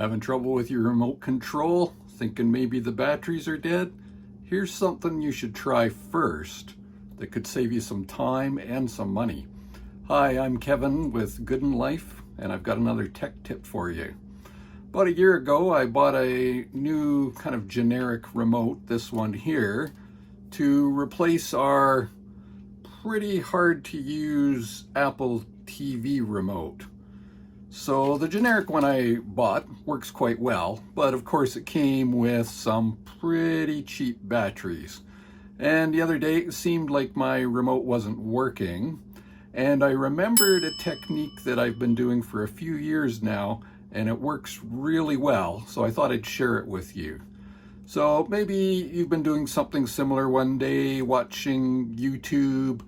Having trouble with your remote control? Thinking maybe the batteries are dead? Here's something you should try first that could save you some time and some money. Hi, I'm Kevin with Good in Life, and I've got another tech tip for you. About a year ago, I bought a new kind of generic remote, this one here, to replace our pretty hard to use Apple TV remote. So the generic one I bought works quite well, but of course it came with some pretty cheap batteries. And the other day it seemed like my remote wasn't working, and I remembered a technique that I've been doing for a few years now, and it works really well, so I thought I'd share it with you. So maybe you've been doing something similar one day, watching YouTube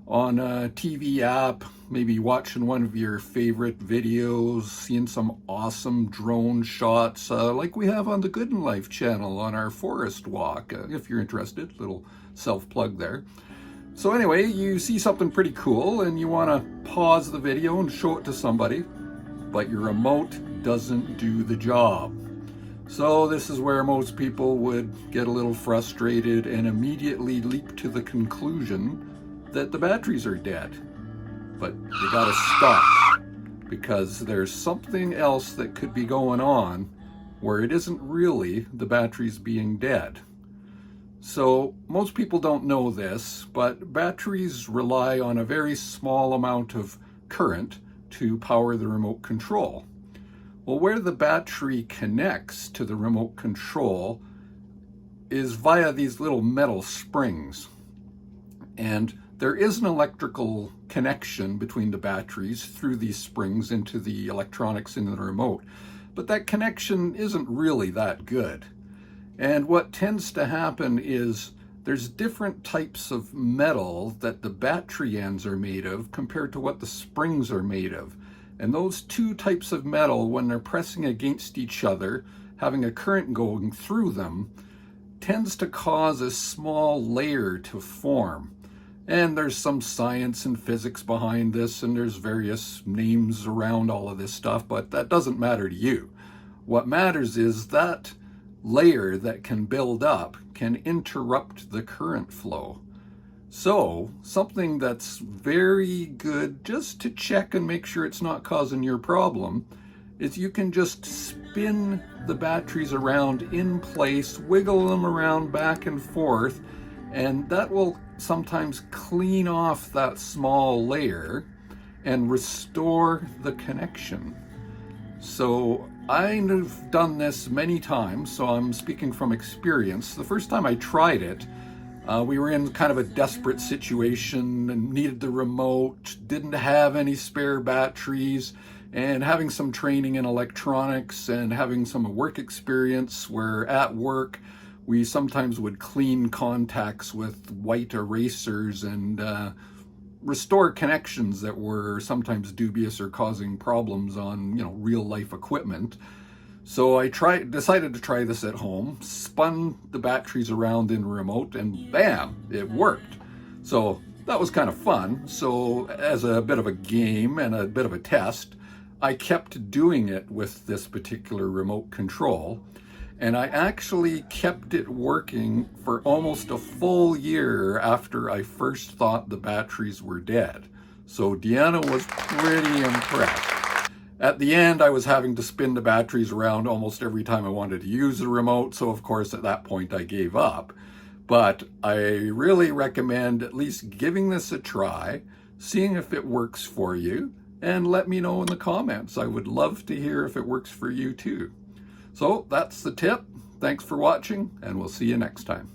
on a TV app, maybe watching one of your favorite videos, seeing some awesome drone shots like we have on the Good in Life channel on our forest walk. If you're interested, little self-plug there. So anyway, you see something pretty cool and you want to pause the video and show it to somebody, but your remote doesn't do the job. So this is where most people would get a little frustrated and immediately leap to the conclusion that the batteries are dead. But you gotta stop, because there's something else that could be going on where it isn't really the batteries being dead. So most people don't know this, but batteries rely on a very small amount of current to power the remote control. Well, where the battery connects to the remote control is via these little metal springs. And there is an electrical connection between the batteries through these springs into the electronics in the remote, but that connection isn't really that good. And what tends to happen is there's different types of metal that the battery ends are made of compared to what the springs are made of. And those two types of metal, when they're pressing against each other, having a current going through them, tends to cause a small layer to form. And there's some science and physics behind this, and there's various names around all of this stuff, but that doesn't matter to you. What matters is that layer that can build up can interrupt the current flow. So something that's very good just to check and make sure it's not causing your problem is you can just spin the batteries around in place, wiggle them around back and forth, and that will sometimes clean off that small layer and restore the connection. So I've done this many times, so I'm speaking from experience. The first time I tried it, we were in kind of a desperate situation and needed the remote, didn't have any spare batteries, and having some training in electronics and having some work experience where at work we sometimes would clean contacts with white erasers and restore connections that were sometimes dubious or causing problems on, real life equipment. So I decided to try this at home, spun the batteries around in remote, and bam, it worked. So that was kind of fun. So as a bit of a game and a bit of a test, I kept doing it with this particular remote control. And I actually kept it working for almost a full year after I first thought the batteries were dead. So Deanna was pretty impressed. At the end, I was having to spin the batteries around almost every time I wanted to use the remote, so of course at that point I gave up. But I really recommend at least giving this a try, seeing if it works for you, and let me know in the comments. I would love to hear if it works for you too. So that's the tip. Thanks for watching, and we'll see you next time.